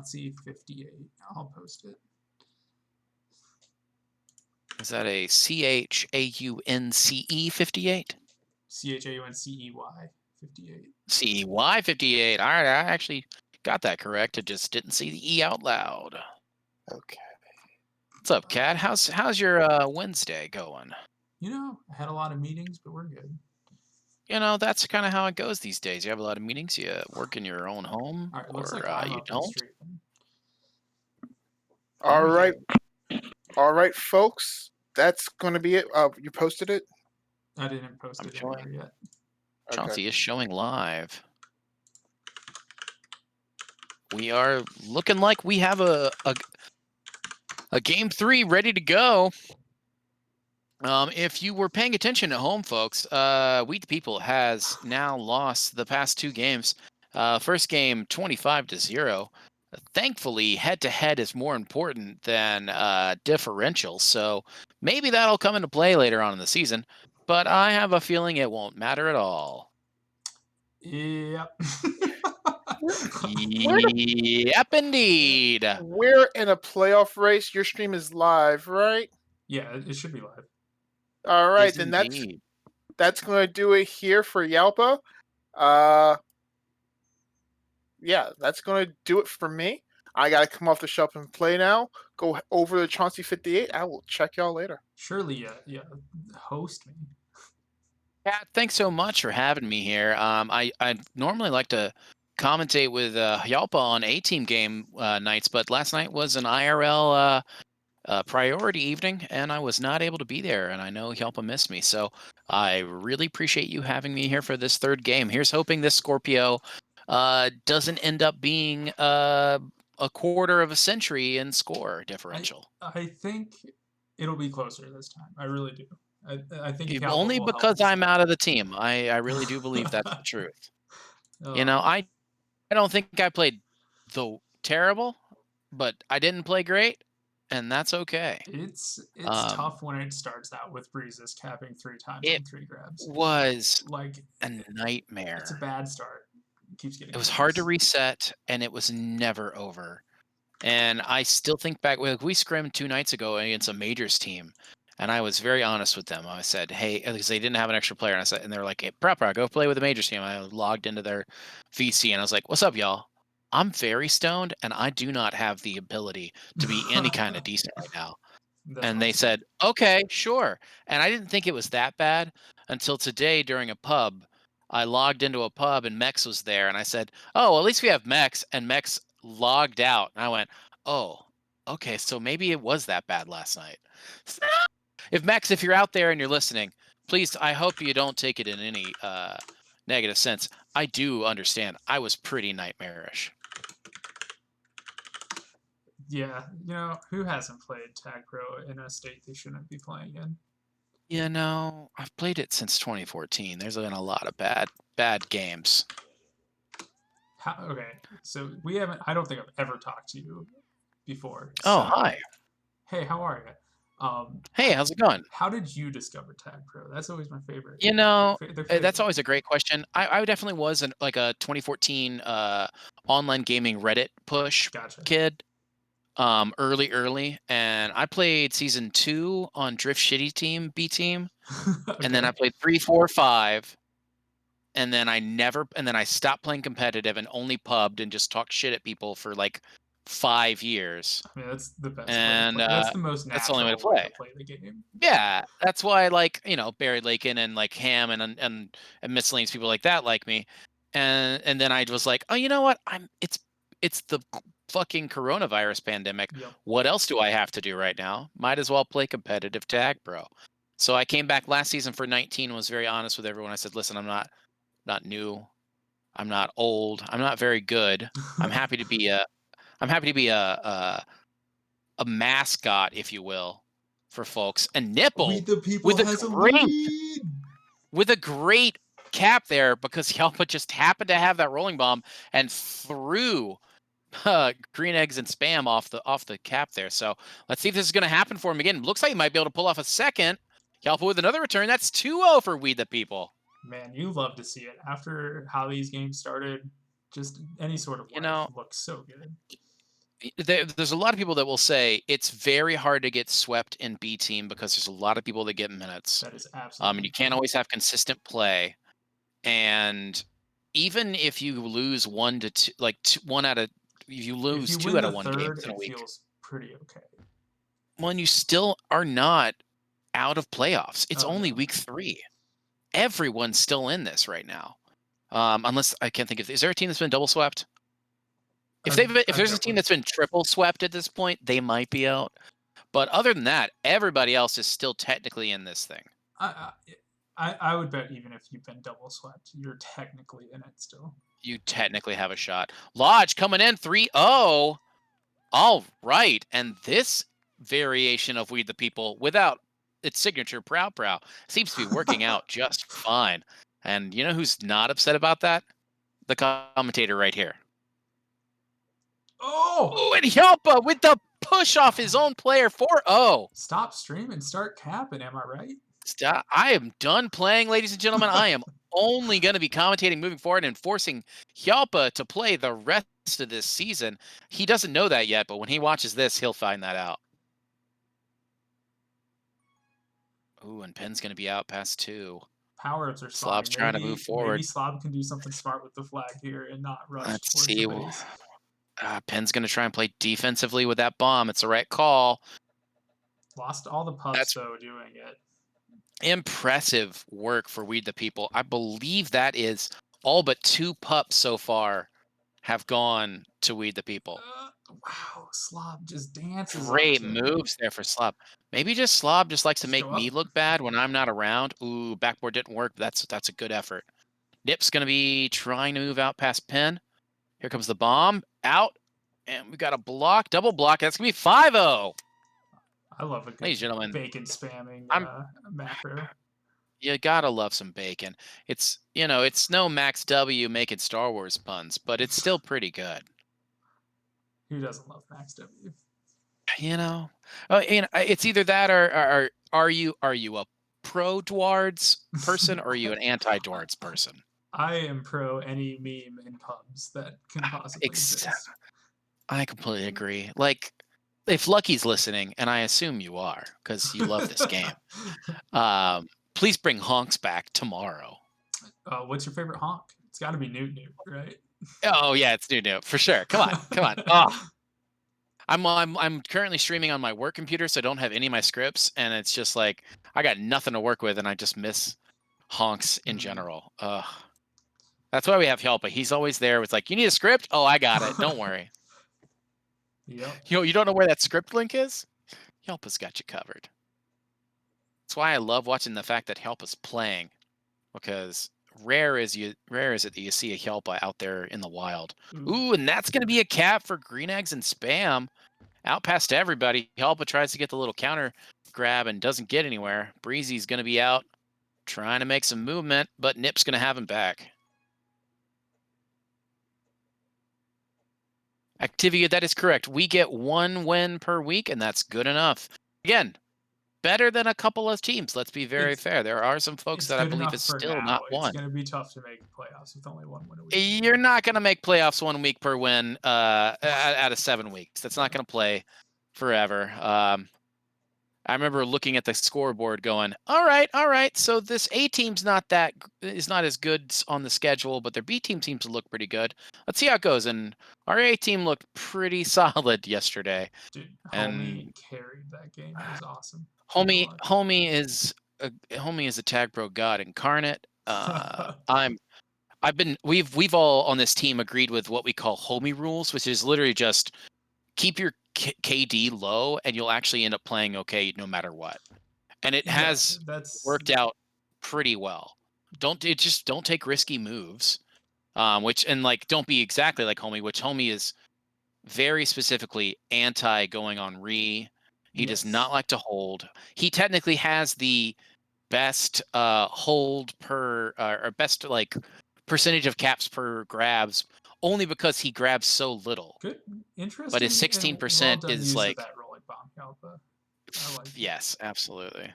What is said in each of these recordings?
Chauncey 58. I'll post it. Is that a CHAUNCE 58? CHAUNCEY 58. CEY 58. All right, I actually got that correct. I just didn't see the E out loud. Okay. What's up, Kat? How's your Wednesday going? I had a lot of meetings, but we're good. That's kind of how it goes these days. You have a lot of meetings. You work in your own home, All right, looks or like I'm you up and don't. streaming. All right, folks. That's going to be it. You posted it? I didn't post it anywhere yet. Chauncey is showing live. We are looking like we have a game 3 ready to go. If you were paying attention at home, folks, We the People has now lost the past 2 games. First game 25-0. Thankfully, head-to-head is more important than differential, so maybe that'll come into play later on in the season. But I have a feeling it won't matter at all. Yep. Yep, indeed. We're in a playoff race. Your stream is live, right? Yeah, it should be live. All right, Yes, then indeed. that's going to do it here for Yalpa. Yeah, that's going to do it for me. I got to come off the shelf and play now. Go over to Chauncey 58. I will check y'all later. Surely, yeah. Host me. Pat, thanks so much for having me here. I normally like to commentate with Yalpa on A-Team game nights, but last night was an IRL priority evening, and I was not able to be there, and I know Yalpa missed me, so I really appreciate you having me here for this third game. Here's hoping this Scorpio doesn't end up being a quarter of a century in score differential. I think it'll be closer this time. I really do. I think only because I'm out of the team. I really do believe that's the truth. I don't think I played terrible, but I didn't play great, and that's okay. It's tough when it starts out with Breezes capping 3 times on 3 grabs. It was like a nightmare. It's a bad start. It keeps getting. It was hard to reset, and it was never over. And I still think back, we scrimmed 2 nights ago against a majors team, and I was very honest with them. I said, hey, because they didn't have an extra player, and they're like, hey, Prepra, go play with the majors team. I logged into their VC, and I was like, what's up, y'all? I'm very stoned, and I do not have the ability to be any kind of decent right now. And they said, okay, sure. And I didn't think it was that bad until today during a pub. I logged into a pub, and Mex was there, and I said, oh, at least we have Mex, and Mex logged out, and I went, oh, okay, so maybe it was that bad last night. Mex, if you're out there and you're listening, please, I hope you don't take it in any negative sense. I do understand. I was pretty nightmarish. Yeah, who hasn't played Tag Pro in a state they shouldn't be playing in? I've played it since 2014. There's been a lot of bad games. Okay, so I don't think I've ever talked to you before. Oh, hi. Hey, how are you? Hey, how's it going? How did you discover Tag Pro? That's always my favorite. That's always a great question. I definitely was a 2014 online gaming Reddit push kid. Early, and I played season 2 on Drift Shitty Team B Team, okay. And then I played 3, 4, 5. And then I stopped playing competitive and only pubbed and just talked shit at people for like 5 years. I mean, that's the best. And that's the most natural. That's the only way to play the game. Yeah, that's why I like Barry Lakin and like Ham and miscellaneous people like that like me. And then I was like, oh, you know what? It's the fucking coronavirus pandemic. Yep. What else do I have to do right now? Might as well play competitive Tag Pro. So I came back last season for 19. Was very honest with everyone. I said, listen, I'm not new. I'm not old. I'm not very good. I'm happy to be a mascot, if you will, for folks. And Nipple with a great cap there because Yalpa just happened to have that rolling bomb and threw green eggs and spam off the cap there. So let's see if this is going to happen for him again. Looks like he might be able to pull off a second. Yalpa with another return. That's 2-0 for We the People. Man, you love to see it. After how these games started, just any sort of life looks so good. there's a lot of people that will say it's very hard to get swept in B team because there's a lot of people that get minutes. That is And absolutely you can't true. always have consistent play. And even if you lose 1 to 2, like one out of, if you If lose you 2 win out the of 1 games third, in a it week, feels pretty okay. when you still are not out of playoffs. It's Oh only no. week 3. Everyone's still in this right now. Unless I can't think of, is there a team that's been double swept? If I've there's a team definitely. that's been triple swept at this point, they might be out. But other than that, everybody else is still technically in this thing. I would bet even if you've been double swept, you're technically in it still. You technically have a shot. Lodge coming in 3-0. All right. And this variation of We the People, without its signature Prow, seems to be working out just fine. And you know who's not upset about that? The commentator right here. Oh! Oh, and Hjálpa with the push off his own player 4-0. Stop streaming, start capping, am I right? Stop. I am done playing, ladies and gentlemen. I am only going to be commentating moving forward and forcing Hjálpa to play the rest of this season. He doesn't know that yet, but when he watches this, he'll find that out. Ooh, and Penn's going to be out past 2. Power-ups are Slav's spawning. trying to move forward. Maybe Slav can do something smart with the flag here and not rush Let's towards see. the base. Penn's going to try and play defensively with that bomb. It's the right call. Lost all the pups, though, doing it. Impressive work for We the People. I believe that is all but 2 pups so far have gone to We the People. Wow, Slob just dances. Great moves there for Slob. Maybe just Slob just likes to make me look bad when I'm not around. Ooh, backboard didn't work. That's a good effort. Nip's going to be trying to move out past Penn. Here comes the bomb. Out. And we got a block. Double block. That's going to be 5-0. I love a good Ladies and gentlemen, bacon spamming macro. You gotta love some bacon. It's, it's no Max W making Star Wars puns, but it's still pretty good. Who doesn't love Max W? It's either that or are you a pro Dwards person or are you an anti Dwards person? I am pro any meme in pubs that can possibly exist. I completely agree. Like, if Lucky's listening, and I assume you are, because you love this game, please bring honks back tomorrow. What's your favorite honk? It's got to be Newt, right? Oh yeah, it's Newt for sure. Come on. Oh, I'm currently streaming on my work computer, so I don't have any of my scripts, and it's just like I got nothing to work with, and I just miss honks in general. That's why we have Hjálpa. He's always there. It's like, you need a script? Oh, I got it. Don't worry. Yep. You don't know where that script link is? Hjálpa's got you covered. That's why I love watching the fact that Hjálpa's playing, because rare is it that you see a Hjálpa out there in the wild. Ooh, and that's going to be a cap for Green Eggs and Spam. Out past everybody. Hjálpa tries to get the little counter grab and doesn't get anywhere. Breezy's going to be out trying to make some movement, but Nip's going to have him back. Activia, that is correct. We get 1 win per week, and that's good enough. Again, better than a couple of teams. Let's be very fair. There are some folks that I believe is still not won. It's going to be tough to make playoffs with only 1 win a week. You're not going to make playoffs 1 week per win out of 7 weeks. That's not going to play forever. I remember looking at the scoreboard going, all right. So this A team's not as good on the schedule, but their B team seems to look pretty good. Let's see how it goes. And our A team looked pretty solid yesterday. Dude, Homie carried that game. It was awesome. Homie is a tag pro god incarnate. We've all on this team agreed with what we call homie rules, which is literally just keep your KD low and you'll actually end up playing okay no matter what. And it has worked out pretty well. Don't take risky moves. Don't be exactly like Homie, which Homie is very specifically anti going on re. He does not like to hold. He technically has the best hold per or best percentage of caps per grabs, only because he grabs so little. Good, interesting. But his 16% is like that rolling bomb, Hjálpa. Yes, absolutely.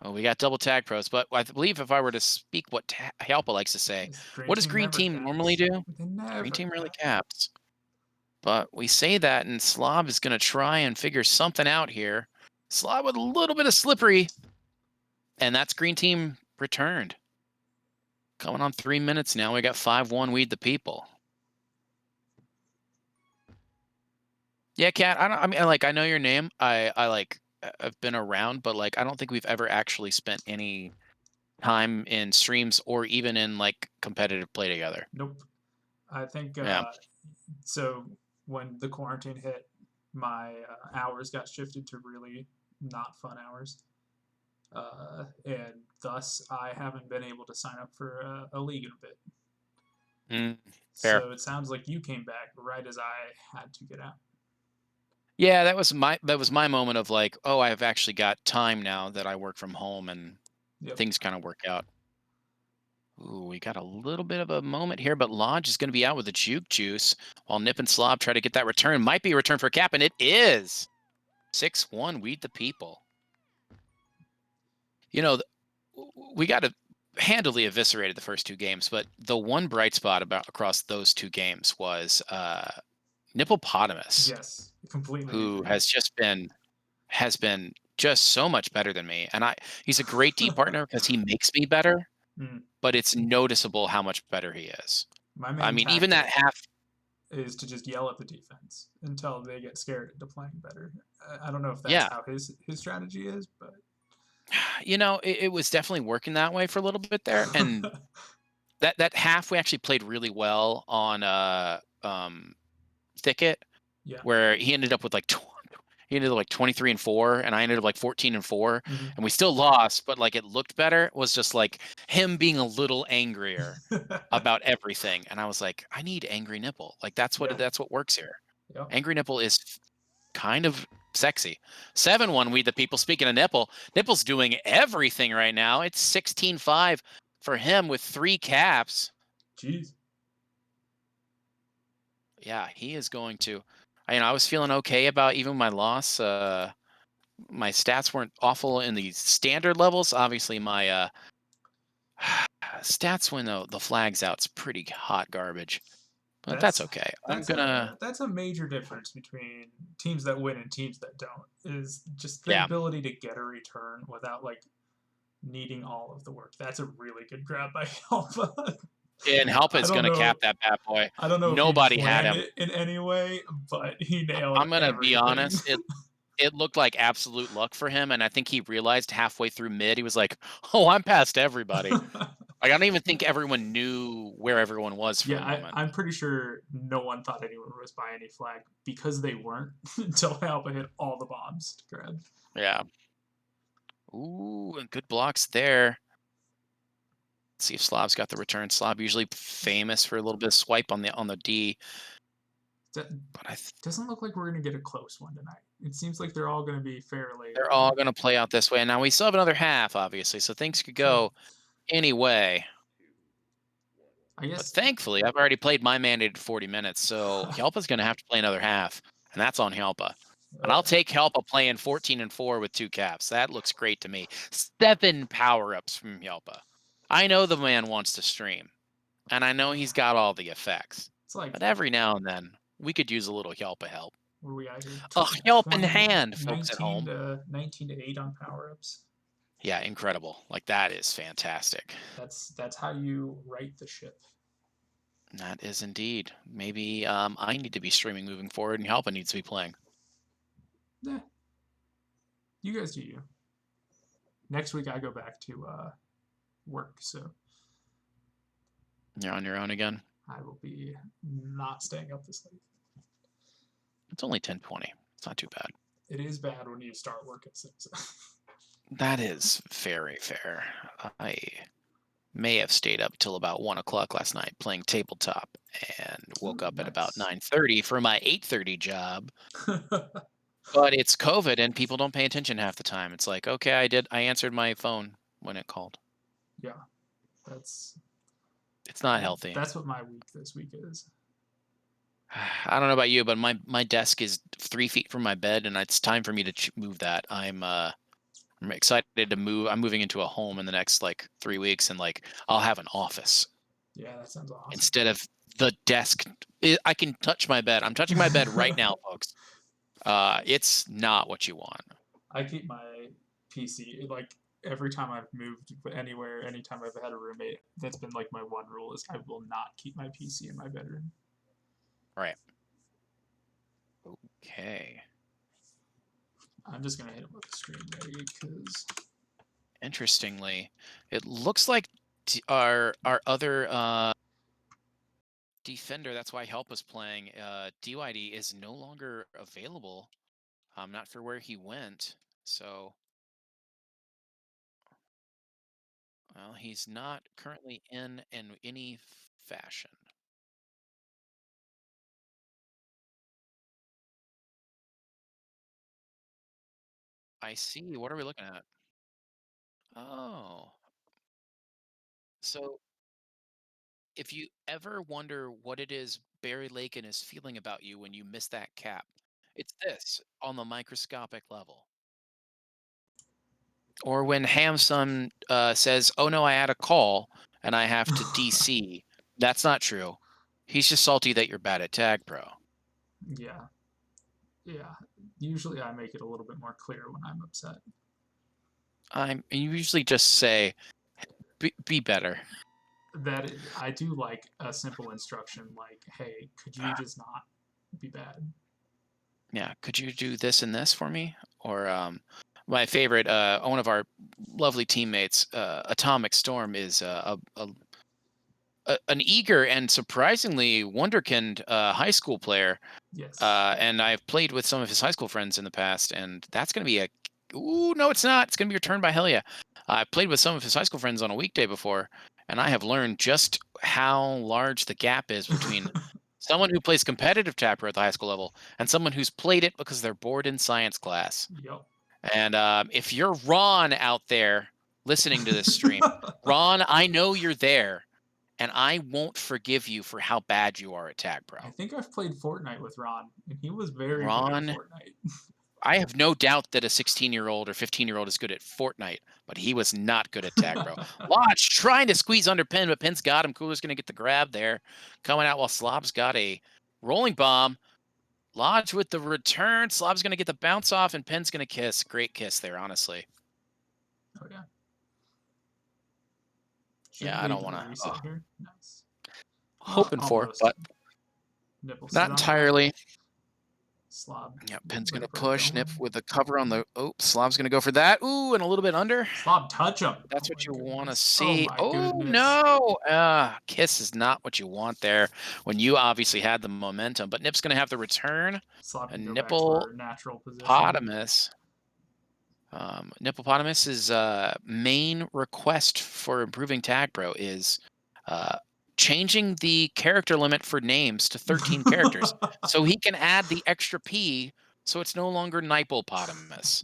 Oh, we got double tag pros, but I believe if I were to speak what Hjálpa likes to say, what does Green Team normally do? Green Team really caps. But we say that, and Slob is going to try and figure something out here. Slob with a little bit of slippery. And that's green team returned. Coming on 3 minutes now. We got 5-1 Weed the People. Yeah, Kat, I mean, like, I know your name. I've been around, but like, I don't think we've ever actually spent any time in streams or even in like competitive play together. Nope. I think Yeah. so. When the quarantine hit, my hours got shifted to really not fun hours, and thus I haven't been able to sign up for a league in a bit. Fair. So it sounds like you came back right as I had to get out. Yeah, that was my moment of like, oh, I've actually got time now that I work from home and Yep. things kind of work out. Ooh, we got a little bit of a moment here, but Lodge is going to be out with the juke juice while Nip and Slob try to get that return. Might be a return for Cap, and it is. 6-1, Weed the People. You know, we got to handily eviscerated the first two games, but the one bright spot across those two games was Nipplepotamus. Yes, completely. Who has been just so much better than me. And he's a great D partner because he makes me better, but it's noticeable how much better he is. My main I mean, even that half is to just yell at the defense until they get scared into playing better. I don't know if that's how his strategy is, but you know, it was definitely working that way for a little bit there. And that half we actually played really well on Thicket, where he ended up with like 23-4, and I ended up like 14-4, and we still lost, but like it looked better. It was just like him being a little angrier about everything, and I was like, I need Angry Nipple. Like that's what works here. Yep. Angry Nipple is kind of sexy. 7-1 Weed the People. Speaking of Nipple, Nipple's doing everything right now. It's 16-5 for him with 3 caps. Jeez. Yeah, he is going to. I was feeling okay about even my loss. My stats weren't awful in the standard levels. Obviously, my stats when the flag's out's pretty hot garbage. But that's okay. That's a major difference between teams that win and teams that don't. Is just the ability to get a return without like needing all of the work. That's a really good grab by Helpa. And Helpa is going to cap that bad boy. I don't know. Nobody if he had him it in any way, but he nailed. I'm going to be honest. It looked like absolute luck for him, and I think he realized halfway through mid, he was like, "Oh, I'm past everybody." Like, I don't even think everyone knew where everyone was for a moment. I'm pretty sure no one thought anyone was by any flag because they weren't until Helpa hit all the bombs to grab. Yeah. Ooh, and good blocks there. Let's see if Slob's got the return. Slob usually famous for a little bit of swipe on the D. But doesn't look like we're going to get a close one tonight. It seems like they're all going to be fairly. They're all going to play out this way. Now we still have another half, obviously, so things could go any way. I guess. But thankfully, I've already played my mandated 40 minutes, so Helpa's going to have to play another half, and that's on Helpa. And I'll take Helpa playing 14-4 with 2 caps. That looks great to me. 7 power-ups from Helpa. I know the man wants to stream, and I know he's got all the effects. But every now and then, we could use a little Helpa help. Where we at here? A helping hand, folks at home. 19-8 on power-ups. Yeah, incredible. Like, that is fantastic. That's how you right the ship. That is indeed. Maybe I need to be streaming moving forward, and Helpa needs to be playing. Yeah. You guys do you. Next week I go back to work, so you're on your own again. I will be not staying up this late. It's only 10:20. It's not too bad. It is bad when you start work at 6. That is very fair. I may have stayed up till about 1 o'clock last night playing tabletop and woke up at about 9:30 for my 8:30 job. But it's COVID and people don't pay attention half the time. It's like, okay, I answered my phone when it called. Yeah. It's not healthy. That's what my week this week is. I don't know about you, but my desk is 3 feet from my bed, and it's time for me to move that. I'm excited to move. I'm moving into a home in the next like 3 weeks, and like I'll have an office. Yeah, that sounds awesome. Instead of the desk. I can touch my bed. I'm touching my bed right now, folks. It's not what you want. I keep my PC, like, every time I've moved anywhere, anytime I've had a roommate, that's been like my one rule is I will not keep my PC in my bedroom. Right. Okay. I'm just gonna hit him with the stream ready because Interestingly, it looks like our other defender, that's why Help was playing, DYD is no longer available. I'm not sure where he went. So, well, he's not currently in any fashion. I see. What are we looking at? Oh, so if you ever wonder what it is Barry Lakin is feeling about you when you miss that cap, it's this on the microscopic level. Or when Hamsun says, "Oh no, I had a call and I have to DC." That's not true. He's just salty that you're bad at tag pro. yeah. Usually I make it a little bit more clear when I'm upset. You usually just say, "Be better." I do like a simple instruction like, "Hey, could you just not be bad?" Yeah, could you do this and this for me? Or my favorite, one of our lovely teammates, Atomic Storm, is an eager and surprisingly wonderkind high school player. Yes. And I've played with some of his high school friends in the past, and that's going to be ooh, no, it's not. It's going to be returned by Hell Yeah. I played with some of his high school friends on a weekday before, and I have learned just how large the gap is between someone who plays competitive tapper at the high school level and someone who's played it because they're bored in science class. Yep. And if you're Ron out there listening to this stream, Ron, I know you're there, and I won't forgive you for how bad you are at tag pro. I think I've played Fortnite with Ron, and he was very good Ron, at Fortnite. I have no doubt that a 16-year-old or 15-year-old is good at Fortnite, but he was not good at tag pro. Lodge trying to squeeze under Pin, but Pin's got him. Cooler's going to get the grab there. Coming out while Slob's got a rolling bomb. Lodge with the return. Slob's going to get the bounce off, and Pin's going to kiss. Great kiss there, honestly. Oh, yeah. Yeah, I don't want to. Reset here. Nice. Hoping for, but Nipple not entirely. Slob. Yeah, Pin's going to push. Nip with the cover on the... Oh, Slob's going to go for that. Ooh, and a little bit under. Slob, touch him. That's what you want to see. Oh, no. Kiss is not what you want there when you obviously had the momentum. But Nip's going to have the return. Slob and Nipple natural position. Potamus. Nipplepotamus's main request for improving tag pro is changing the character limit for names to 13 characters so he can add the extra P so it's no longer Nipplepotamus.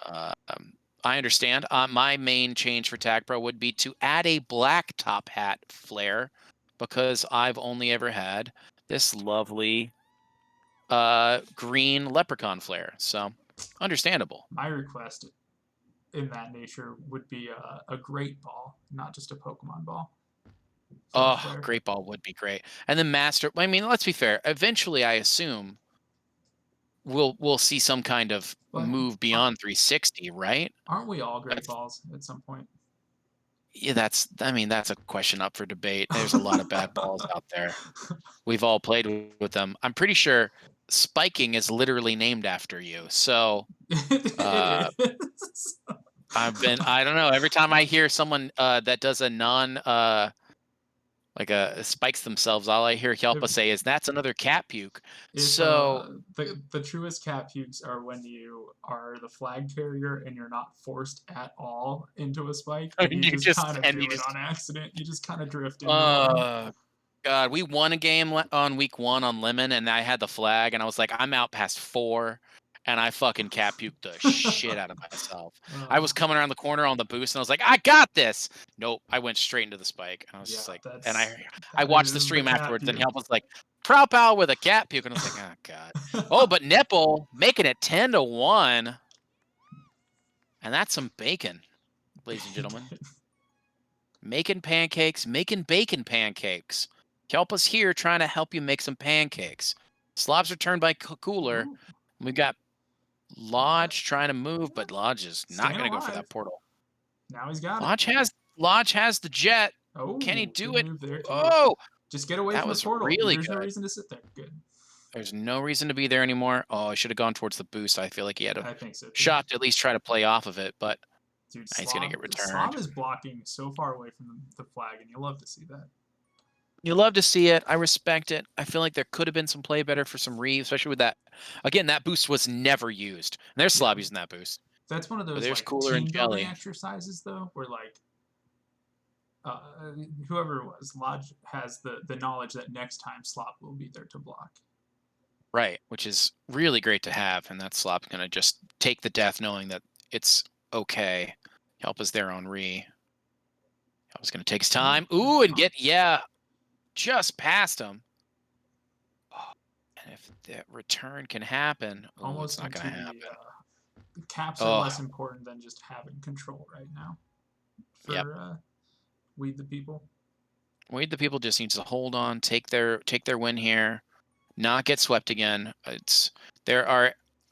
I understand. My main change for tag pro would be to add a black top hat flare because I've only ever had this lovely green leprechaun flare. So understandable. My request in that nature would be a great ball, not just a Pokemon ball. Oh, great ball would be great. And then master, I mean, let's be fair. Eventually, I assume we'll see some kind of move beyond 360, right? Aren't we all great balls at some point? Yeah, that's a question up for debate. There's a lot of bad balls out there. We've all played with them. I'm pretty sure spiking is literally named after you. So I don't know. Every time I hear someone that does a non spikes themselves, all I hear Helpa say is that's another cat puke. So the truest cat pukes are when you are the flag carrier and you're not forced at all into a spike. And you just kind of do it on accident. You just kind of drift into one. God, we won a game on week 1 on Lemon, and I had the flag, and I was like, I'm out past 4. And I fucking cat puked the shit out of myself. I was coming around the corner on the boost, and I was like, I got this. Nope, I went straight into the spike. And I was just like, and I watched the stream afterwards, and Help was like, prow pow with a cat puke. And I was like, oh, God. Oh, but Nipple making it 10-1. And that's some bacon, ladies and gentlemen. Making pancakes, making bacon pancakes. Kelpa's here trying to help you make some pancakes. Slob's returned by Cooler. Ooh, We've got Lodge trying to move, but Lodge is not staying going to go for alive. that portal. Now he's got it. Lodge has the jet. Can he Oh, do good it? move there too. Oh, Just get away that from the was portal. really There's no good. reason to sit there. Good. There's no reason to be there anymore. Oh, I should have gone towards the boost. I feel like he had a I think so too. shot to at least try to play off of it, but Dude, he's going to get Slav returned. is blocking so far away from the flag, and you love to see that. You love to see it. I respect it. I feel like there could have been some play better for some Reeve, especially with that. Again, that boost was never used. And there's Slob using that boost. That's one of But those there's like Cooler team and building Jelly. exercises, though, where like whoever it was, Lodge has the knowledge that next time Slop will be there to block. Right, which is really great to have, and that Slop's going to just take the death knowing that it's okay. Help us there on Re. Help is going to take his time. Ooh, and get, just past him. Oh, and if that return can happen, Almost it's not going to happen. The caps are less important than just having control right now for Weed the People. Weed the People just needs to hold on, take their win here, not get swept again.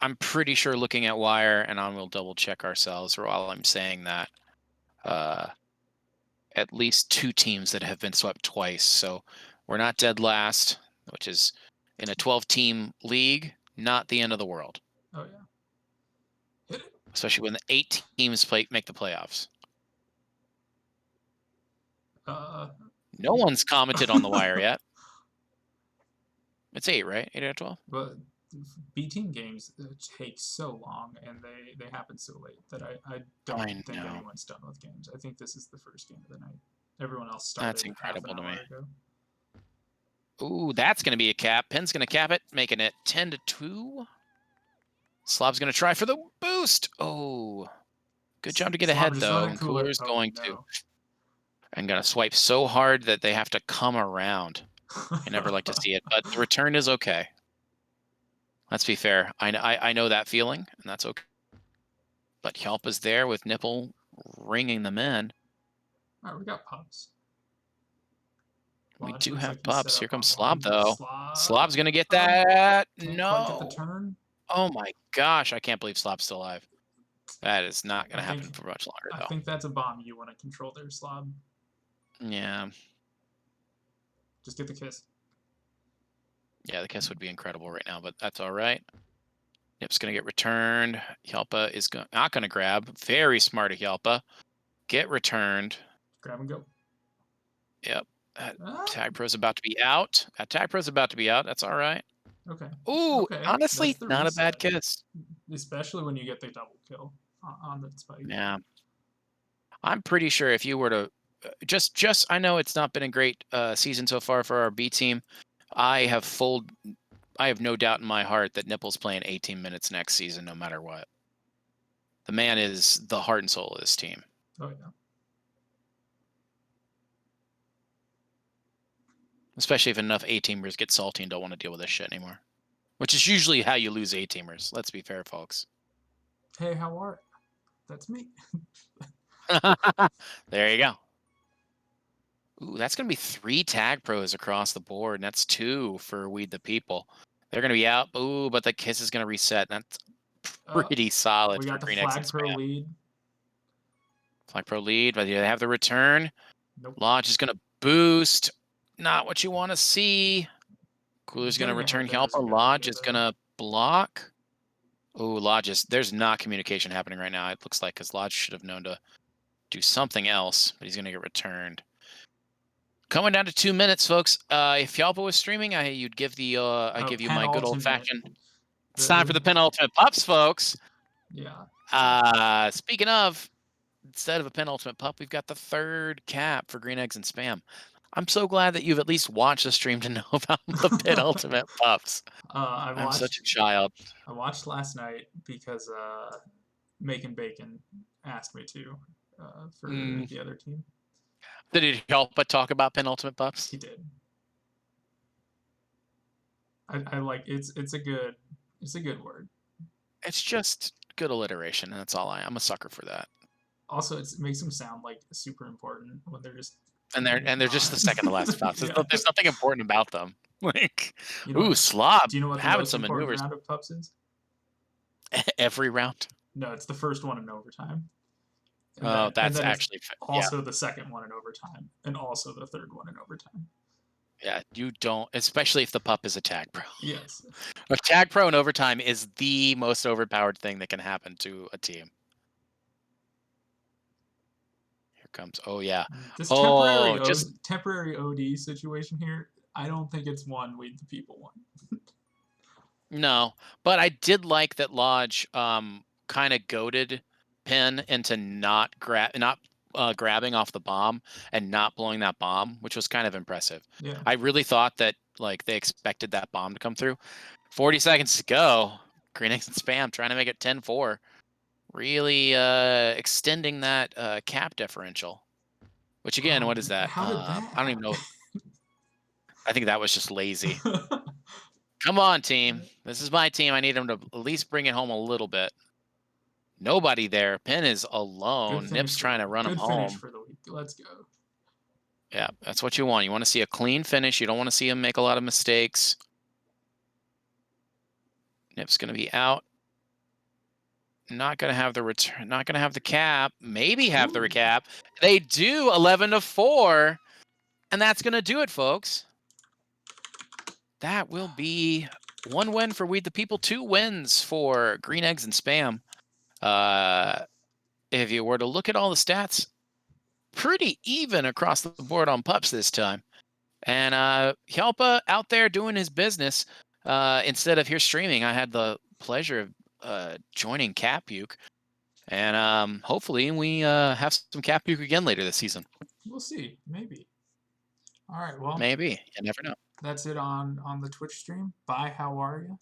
I'm pretty sure looking at Wire, and I will double check ourselves while I'm saying that, at least 2 teams that have been swept twice. So we're not dead last, which is in a 12-team league, not the end of the world. Oh yeah. Hit it. Especially when the 8 teams make the playoffs. No one's commented on the Wire yet. It's 8, right? 8 out of 12. But B team games take so long, and they happen so late that I don't think anyone's done with games. I think this is the first game of the night. Everyone else started. That's incredible to me. Ago. Ooh, that's going to be a cap. Pen's going to cap it, making it 10-2. Slob's going to try for the boost. Oh, good job to get ahead, though. And Cooler's going to. And going to swipe so hard that they have to come around. I never like to see it, but the return is okay. Let's be fair. I know that feeling, and that's okay. But Help is there with Nipple ringing them in. All right, we got pups. We do have pups. Here comes Slob, though. Slob's going to get that. No. Get the turn. Oh, my gosh. I can't believe Slob's still alive. That is not going to happen for much longer, though. I think that's a bomb you want to control there, Slob. Yeah. Just get the kiss. Yeah, the kiss would be incredible right now, but that's all right. Nip's going to get returned. Hyalpa is not going to grab. Very smart of Hyalpa. Get returned. Grab and go. Yep. Tag Pro's about to be out. Tag Pro's about to be out. That's all right. Okay. Ooh, okay. Honestly, not a bad kiss. Especially when you get the double kill on the spike. Yeah. I'm pretty sure if you were to just I know it's not been a great season so far for our B team. I have no doubt in my heart that Nipple's playing 18 minutes next season, no matter what. The man is the heart and soul of this team. Oh yeah. Especially if enough A-teamers get salty and don't want to deal with this shit anymore. Which is usually how you lose A-teamers. Let's be fair, folks. Hey, how are it? That's me. There you go. Ooh, that's going to be 3 tag pros across the board, and that's 2 for Weed the People. They're going to be out. Ooh, but the kiss is going to reset. That's pretty solid for Green X and Spam. Flag Pro lead. Flag Pro lead, but do they have the return? Nope. Lodge is going to boost. Not what you want to see. Cooler's going to return help. Lodge is going to block. Oh, Lodge is... There's not communication happening right now, it looks like, because Lodge should have known to do something else, but he's going to get returned. Coming down to 2 minutes, folks. If Yalpa was streaming, you'd give the I give you my good old-fashioned... It's time for the penultimate pups, folks. Yeah. Speaking of, instead of a penultimate pup, we've got the 3rd cap for Green Eggs and Spam. I'm so glad that you've at least watched the stream to know about the penultimate pups. I'm such a child. I watched last night because Macon Bacon asked me to for the other team. Did he help but talk about penultimate pups? He did. I like it's a good word. It's just good alliteration, and that's all I'm a sucker for that. Also, it makes them sound like super important when they're just And they're just the second to last pups. Yeah. There's nothing important about them. Like, You know ooh, what- slob Do you know what the having most some important maneuvers round of pups is? every round. No, it's the first one in overtime. Oh, that's then it's actually also the second one in overtime, and also the third one in overtime. yeah. You don't, especially if the pup is a tag pro. Yes. A tag pro in overtime is the most overpowered thing that can happen to a team. Here comes. Oh yeah. This Oh, temporary OD situation here, I don't think it's one we the people want. no, but I did like that Lodge kind of goaded Penn into not grabbing off the bomb and not blowing that bomb, which was kind of impressive. Yeah. I really thought that like they expected that bomb to come through. 40 seconds to go. Green Eggs and Spam trying to make it 10-4. Really extending that cap differential. Which again, what is that? How did that I don't even know. I think that was just lazy. happen? Come on, team. This is my team. I need them to at least bring it home a little bit. Nobody there. Penn is alone. Nip's trying to run him home. Good finish for the week. Let's go. Yeah, that's what you want. You want to see a clean finish. You don't want to see him make a lot of mistakes. Nip's going to be out. Not going to have the return. Not going to have the cap. Maybe have the recap. They do 11-4. And that's going to do it, folks. That will be 1 win for We the People, 2 wins for Green Eggs and Spam. If you were to look at all the stats, pretty even across the board on pups this time. And Hjelpa out there doing his business. Instead of here streaming, I had the pleasure of joining Cat Puke. And hopefully we have some Cat Puke again later this season. We'll see. Maybe. All right. Well, maybe. You never know. That's it on the Twitch stream. Bye. How are you?